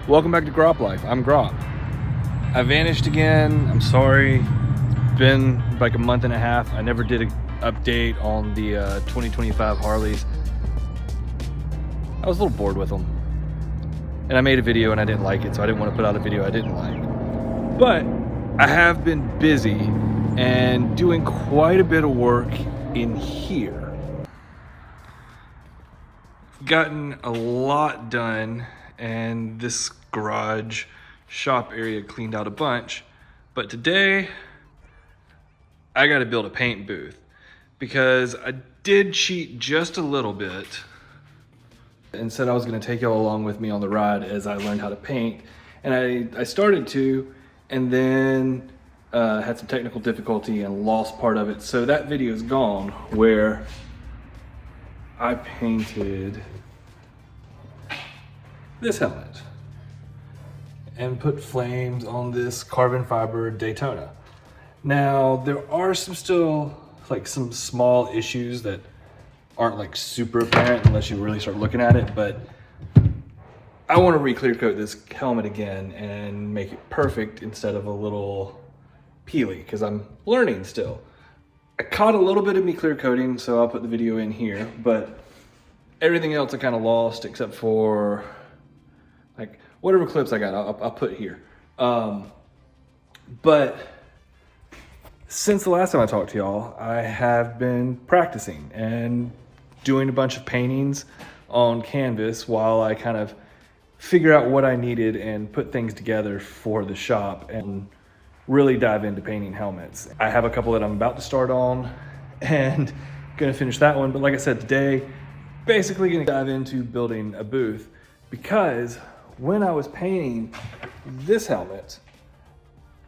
Welcome back to Grop Life. I'm Grop. I vanished again. I'm sorry. It's been like a month and a half. I never did an update on the 2025 Harleys. I was a little bored with them. And I made a video and I didn't like it, so I didn't want to put out a video I didn't like. But I have been busy and doing quite a bit of work in here. Gotten a lot done, and this garage shop area cleaned out a bunch. But today I got to build a paint booth because I did cheat just a little bit and said I was going to take y'all along with me on the ride as I learned how to paint. And I started to, and then had some technical difficulty and lost part of it. So that video is gone, where I painted this helmet and put flames on this carbon fiber Daytona. Now, there are still some small issues that aren't like super apparent unless you really start looking at it, but I want to re-clear coat this helmet again and make it perfect instead of a little peely, because I'm learning still. I caught a little bit of me clear coating, so I'll put the video in here, but everything else I kind of lost except for like whatever clips I got, I'll put here. But since the last time I talked to y'all, I have been practicing and doing a bunch of paintings on canvas while I kind of figure out what I needed and put things together for the shop and really dive into painting helmets. I have a couple that I'm about to start on and gonna finish that one. But like I said, today, basically gonna dive into building a booth, because when I was painting this helmet,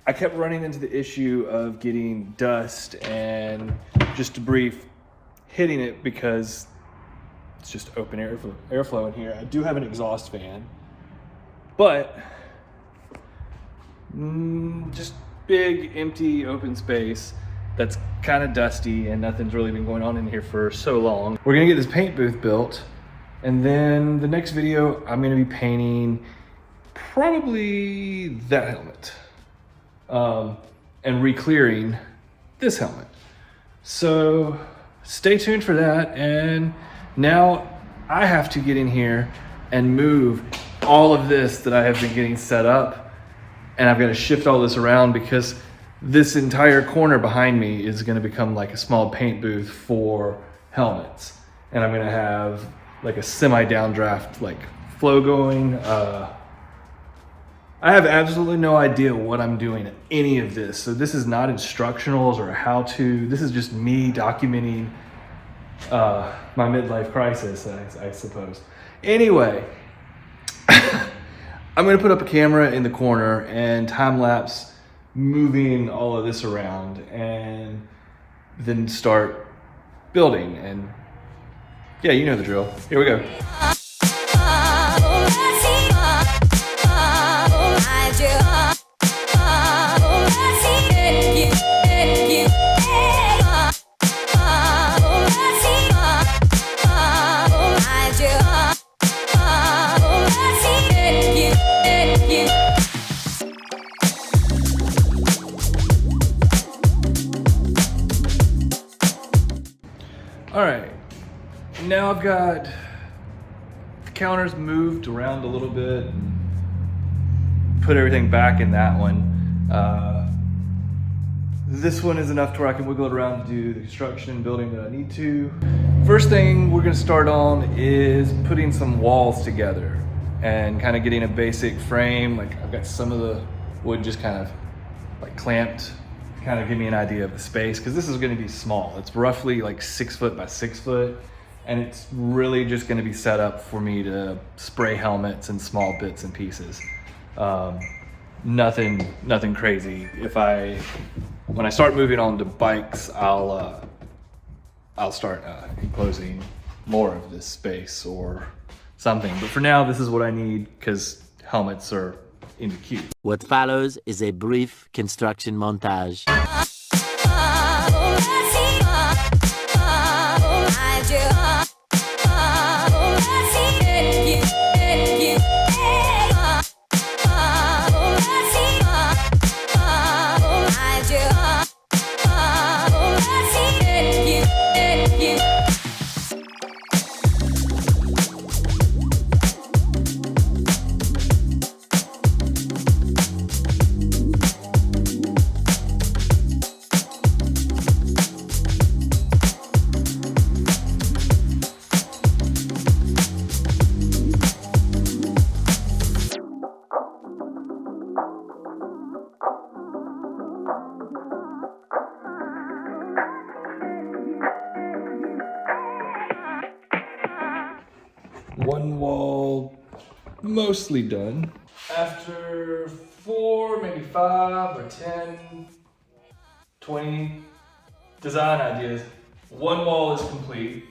I kept running into the issue of getting dust and just debris hitting it because it's just open airflow in here. I do have an exhaust fan, but just big, empty, open space that's kind of dusty and nothing's really been going on in here for so long. We're gonna get this paint booth built, and then the next video I'm gonna be painting probably that helmet and re-clearing this helmet. So stay tuned for that. And now I have to get in here and move all of this that I have been getting set up, and I've got to shift all this around because this entire corner behind me is going to become like a small paint booth for helmets, and I'm going to have like a semi downdraft like flow going. I have absolutely no idea what I'm doing in any of this, so this is not instructionals or how to. This is just me documenting my midlife crisis, I suppose. Anyway, I'm gonna put up a camera in the corner and time lapse moving all of this around, and then start building. And yeah, you know the drill. Here we go. All right, now I've got the counters moved around a little bit, put everything back in that one. This one is enough to where I can wiggle it around to do the construction and building that I need to. First thing we're gonna start on is putting some walls together and kind of getting a basic frame. Like I've got some of the wood just kind of like clamped, kind of give me an idea of the space, because this is going to be small. It's roughly like 6 foot by 6 foot, and it's really just going to be set up for me to spray helmets and small bits and pieces. Nothing crazy. When I start moving on to bikes, I'll start enclosing more of this space or something. But for now, this is what I need because helmets are in the queue. What follows is a brief construction montage. mostly done. After 4, maybe 5 or 10, 20 design ideas, one wall is complete.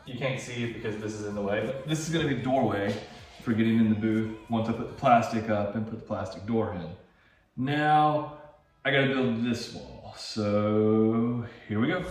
You can't see it because this is in the way, but this is gonna be the doorway for getting in the booth once I put the plastic up and put the plastic door in. Now, I gotta build this wall. So, here we go.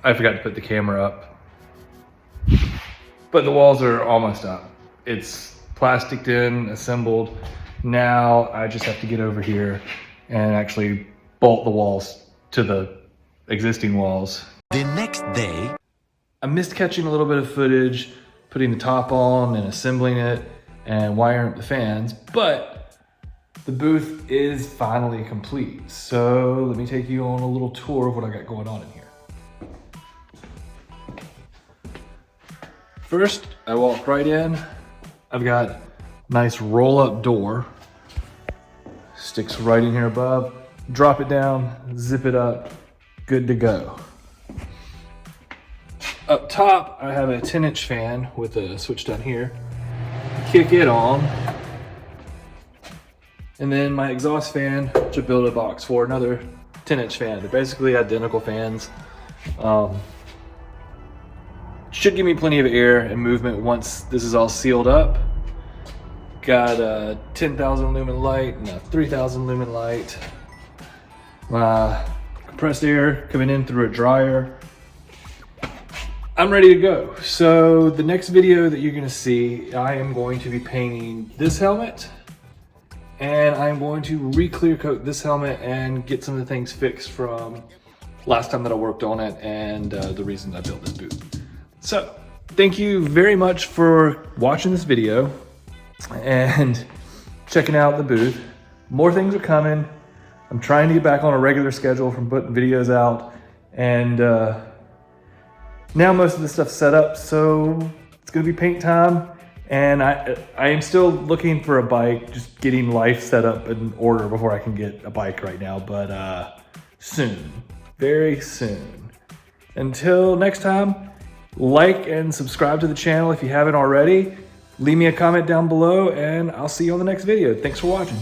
I forgot to put the camera up, but the walls are almost up. It's plasticed in, assembled. Now I just have to get over here and actually bolt the walls to the existing walls. The next day, I missed catching a little bit of footage, putting the top on and assembling it and wiring up the fans, but the booth is finally complete. So let me take you on a little tour of what I got going on in here. First, I walk right in. I've got a nice roll-up door. Sticks right in here above. Drop it down, zip it up, good to go. Up top, I have a 10-inch fan with a switch down here. Kick it on. And then my exhaust fan, which I built a box for, another 10-inch fan. They're basically identical fans. Should give me plenty of air and movement once this is all sealed up. Got a 10,000 lumen light and a 3,000 lumen light. Compressed air coming in through a dryer. I'm ready to go. So the next video that you're gonna see, I am going to be painting this helmet, and I'm going to re-clear coat this helmet and get some of the things fixed from last time that I worked on it and the reason I built this booth. So, thank you very much for watching this video and checking out the booth. More things are coming. I'm trying to get back on a regular schedule from putting videos out, and now most of the stuff's set up, so it's gonna be paint time. And I am still looking for a bike, just getting life set up in order before I can get a bike right now, but soon, very soon. Until next time, like and subscribe to the channel if you haven't already. Leave me a comment down below and I'll see you on the next video. Thanks for watching.